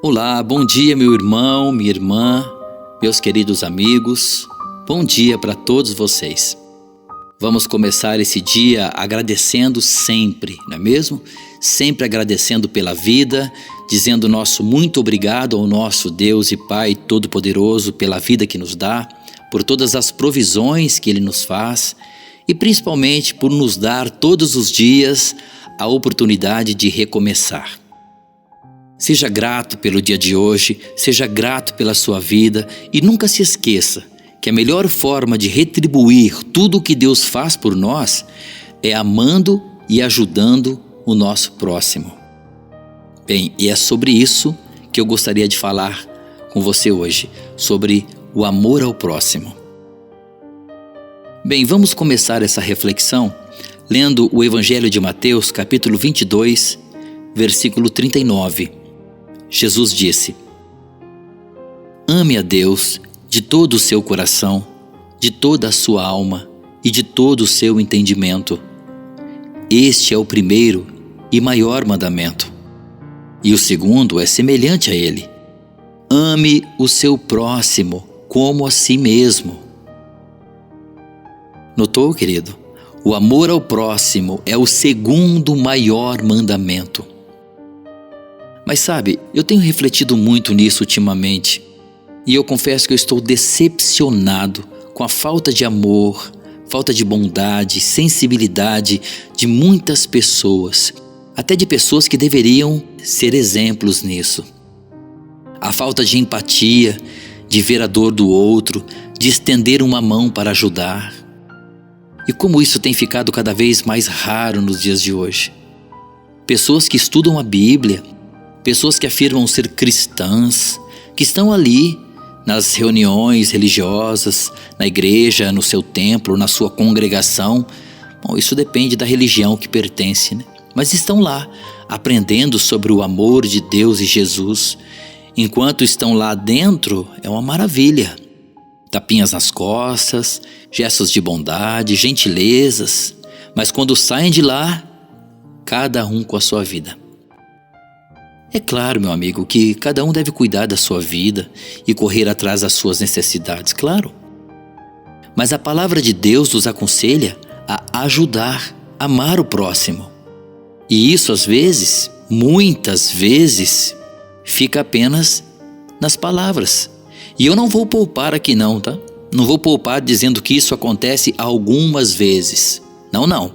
Olá, bom dia meu irmão, minha irmã, meus queridos amigos, bom dia para todos vocês. Vamos começar esse dia agradecendo sempre, não é mesmo? Sempre agradecendo pela vida, dizendo nosso muito obrigado ao nosso Deus e Pai Todo-Poderoso pela vida que nos dá, por todas as provisões que Ele nos faz e principalmente por nos dar todos os dias a oportunidade de recomeçar. Seja grato pelo dia de hoje, seja grato pela sua vida e nunca se esqueça que a melhor forma de retribuir tudo o que Deus faz por nós é amando e ajudando o nosso próximo. Bem, e é sobre isso que eu gostaria de falar com você hoje, sobre o amor ao próximo. Bem, vamos começar essa reflexão lendo o Evangelho de Mateus, capítulo 22, versículo 39. Jesus disse: ame a Deus de todo o seu coração, de toda a sua alma e de todo o seu entendimento. Este é o primeiro e maior mandamento. E o segundo é semelhante a ele: ame o seu próximo como a si mesmo. Notou, querido? O amor ao próximo é o segundo maior mandamento. Mas sabe, eu tenho refletido muito nisso ultimamente e eu confesso que eu estou decepcionado com a falta de amor, falta de bondade, sensibilidade de muitas pessoas, até de pessoas que deveriam ser exemplos nisso. A falta de empatia, de ver a dor do outro, de estender uma mão para ajudar. E como isso tem ficado cada vez mais raro nos dias de hoje. Pessoas que estudam a Bíblia, pessoas que afirmam ser cristãs, que estão ali nas reuniões religiosas, na igreja, no seu templo, na sua congregação. Bom, isso depende da religião que pertence, né? Mas estão lá, aprendendo sobre o amor de Deus e Jesus. Enquanto estão lá dentro, é uma maravilha. Tapinhas nas costas, gestos de bondade, gentilezas. Mas quando saem de lá, cada um com a sua vida. É claro, meu amigo, que cada um deve cuidar da sua vida e correr atrás das suas necessidades, claro. Mas a palavra de Deus nos aconselha a ajudar, amar o próximo. E isso às vezes, muitas vezes, fica apenas nas palavras. E eu não vou poupar aqui não, tá? Não vou poupar dizendo que isso acontece algumas vezes. Não.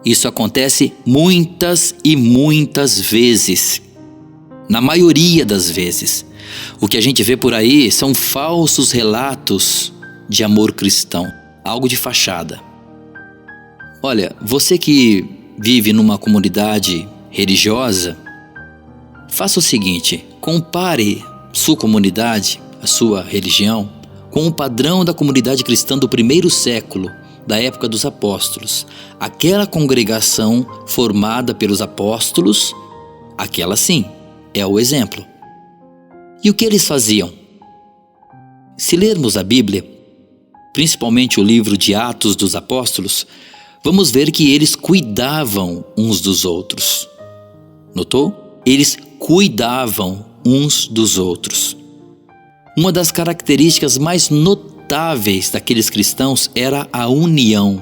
Isso acontece muitas e muitas vezes. Na maioria das vezes, o que a gente vê por aí são falsos relatos de amor cristão, algo de fachada. Olha, você que vive numa comunidade religiosa, faça o seguinte: compare sua comunidade, a sua religião, com o padrão da comunidade cristã do primeiro século, da época dos apóstolos. Aquela congregação formada pelos apóstolos, aquela sim, é o exemplo. E o que eles faziam? Se lermos a Bíblia, principalmente o livro de Atos dos Apóstolos, vamos ver que eles cuidavam uns dos outros. Notou? Eles cuidavam uns dos outros. Uma das características mais notáveis daqueles cristãos era a união.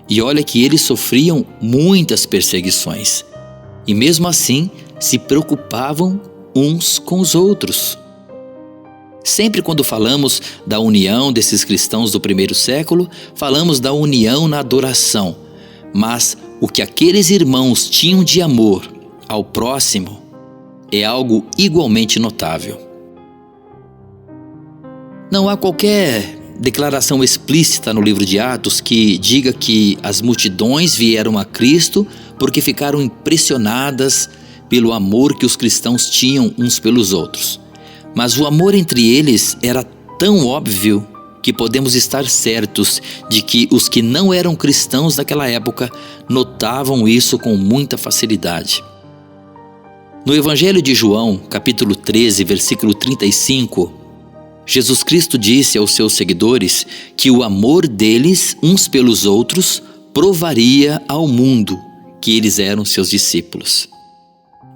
E olha que eles sofriam muitas perseguições. E mesmo assim, se preocupavam uns com os outros. Sempre quando falamos da união desses cristãos do primeiro século, falamos da união na adoração. Mas o que aqueles irmãos tinham de amor ao próximo é algo igualmente notável. Não há qualquer declaração explícita no livro de Atos que diga que as multidões vieram a Cristo porque ficaram impressionadas pelo amor que os cristãos tinham uns pelos outros. Mas o amor entre eles era tão óbvio que podemos estar certos de que os que não eram cristãos daquela época notavam isso com muita facilidade. No Evangelho de João, capítulo 13, versículo 35, Jesus Cristo disse aos seus seguidores que o amor deles uns pelos outros provaria ao mundo que eles eram seus discípulos.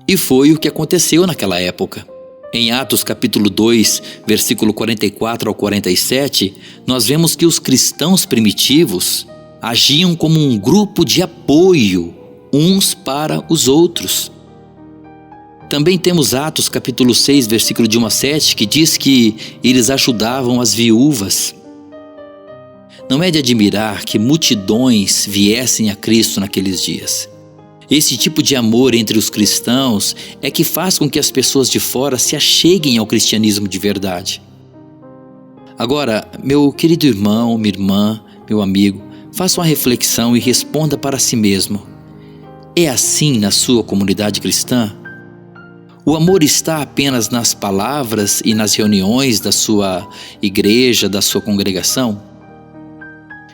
E foi o que aconteceu naquela época. Em Atos capítulo 2, versículo 44 ao 47, nós vemos que os cristãos primitivos agiam como um grupo de apoio uns para os outros. Também temos Atos capítulo 6, versículo de 1 a 7, que diz que eles ajudavam as viúvas. Não é de admirar que multidões viessem a Cristo naqueles dias. Esse tipo de amor entre os cristãos é que faz com que as pessoas de fora se acheguem ao cristianismo de verdade. Agora, meu querido irmão, minha irmã, meu amigo, faça uma reflexão e responda para si mesmo. É assim na sua comunidade cristã? O amor está apenas nas palavras e nas reuniões da sua igreja, da sua congregação?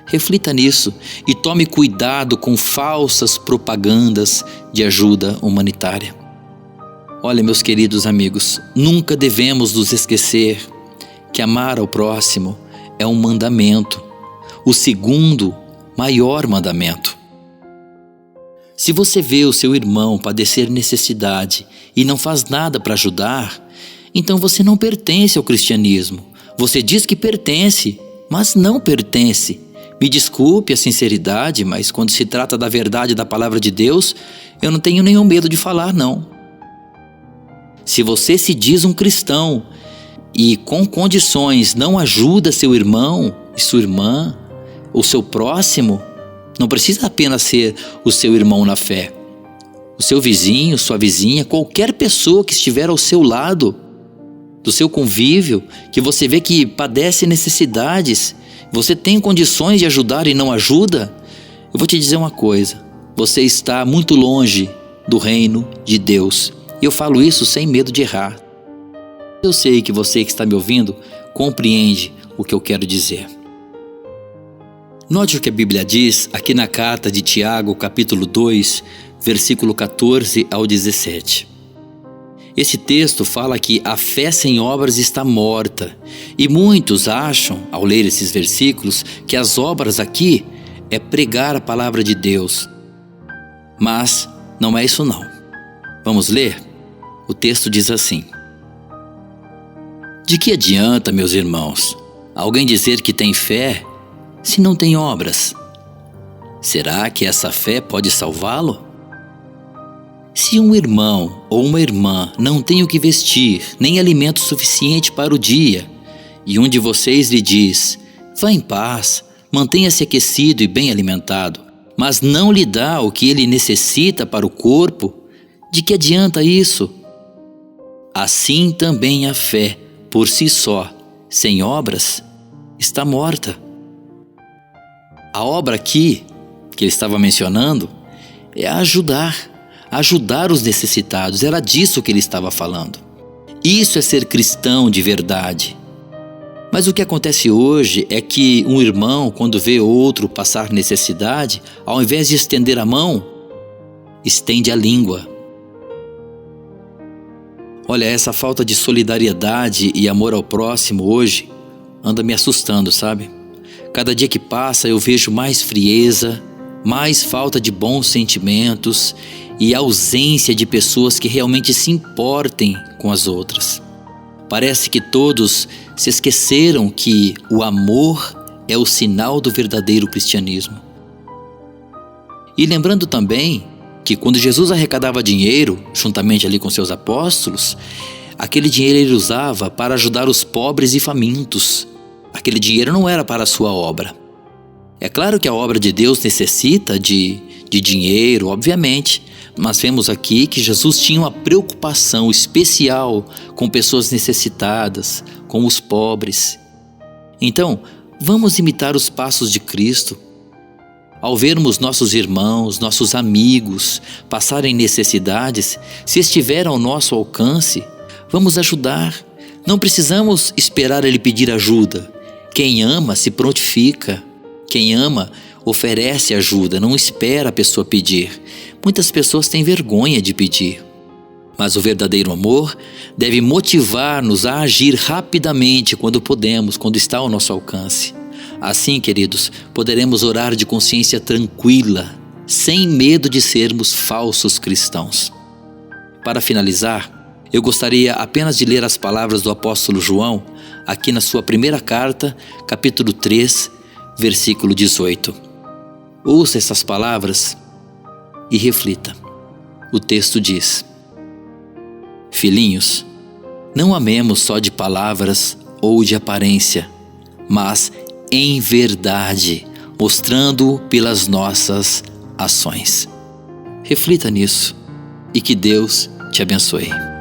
Reflita nisso e tome cuidado com falsas propagandas de ajuda humanitária. Olha, meus queridos amigos, nunca devemos nos esquecer que amar ao próximo é um mandamento, o segundo maior mandamento. Se você vê o seu irmão padecer necessidade e não faz nada para ajudar, então você não pertence ao cristianismo. Você diz que pertence, mas não pertence. Me desculpe a sinceridade, mas quando se trata da verdade da palavra de Deus, eu não tenho nenhum medo de falar, não. Se você se diz um cristão e com condições não ajuda seu irmão e sua irmã, o seu próximo, não precisa apenas ser o seu irmão na fé. O seu vizinho, sua vizinha, qualquer pessoa que estiver ao seu lado, do seu convívio, que você vê que padece necessidades, você tem condições de ajudar e não ajuda, eu vou te dizer uma coisa, você está muito longe do reino de Deus. E eu falo isso sem medo de errar. Eu sei que você que está me ouvindo compreende o que eu quero dizer. Note o que a Bíblia diz aqui na carta de Tiago, capítulo 2, versículo 14 ao 17. Esse texto fala que a fé sem obras está morta, e muitos acham, ao ler esses versículos, que as obras aqui é pregar a palavra de Deus. Mas não é isso não. Vamos ler? O texto diz assim: De que adianta, meus irmãos, alguém dizer que tem fé se não tem obras? Será que essa fé pode salvá-lo? Se um irmão ou uma irmã não tem o que vestir, nem alimento suficiente para o dia, e um de vocês lhe diz: vá em paz, mantenha-se aquecido e bem alimentado, mas não lhe dá o que ele necessita para o corpo, de que adianta isso? Assim também a fé, por si só, sem obras, está morta. A obra aqui, que ele estava mencionando, é ajudar os necessitados. Era disso que ele estava falando. Isso é ser cristão de verdade. Mas o que acontece hoje é que um irmão, quando vê outro passar necessidade, ao invés de estender a mão, estende a língua. Olha, essa falta de solidariedade e amor ao próximo hoje anda me assustando, sabe? Cada dia que passa eu vejo mais frieza, mais falta de bons sentimentos e ausência de pessoas que realmente se importem com as outras. Parece que todos se esqueceram que o amor é o sinal do verdadeiro cristianismo. E lembrando também que quando Jesus arrecadava dinheiro, juntamente ali com seus apóstolos, aquele dinheiro ele usava para ajudar os pobres e famintos. Aquele dinheiro não era para a sua obra. É claro que a obra de Deus necessita de dinheiro, obviamente, mas vemos aqui que Jesus tinha uma preocupação especial com pessoas necessitadas, com os pobres. Então, vamos imitar os passos de Cristo. Ao vermos nossos irmãos, nossos amigos passarem necessidades, se estiver ao nosso alcance, vamos ajudar. Não precisamos esperar ele pedir ajuda. Quem ama se prontifica. Quem ama oferece ajuda, não espera a pessoa pedir. Muitas pessoas têm vergonha de pedir. Mas o verdadeiro amor deve motivar-nos a agir rapidamente quando podemos, quando está ao nosso alcance. Assim, queridos, poderemos orar de consciência tranquila, sem medo de sermos falsos cristãos. Para finalizar, eu gostaria apenas de ler as palavras do apóstolo João, aqui na sua primeira carta, capítulo 3, versículo 18. Ouça essas palavras e reflita. O texto diz: Filhinhos, não amemos só de palavras ou de aparência, mas em verdade, mostrando pelas nossas ações. Reflita nisso e que Deus te abençoe.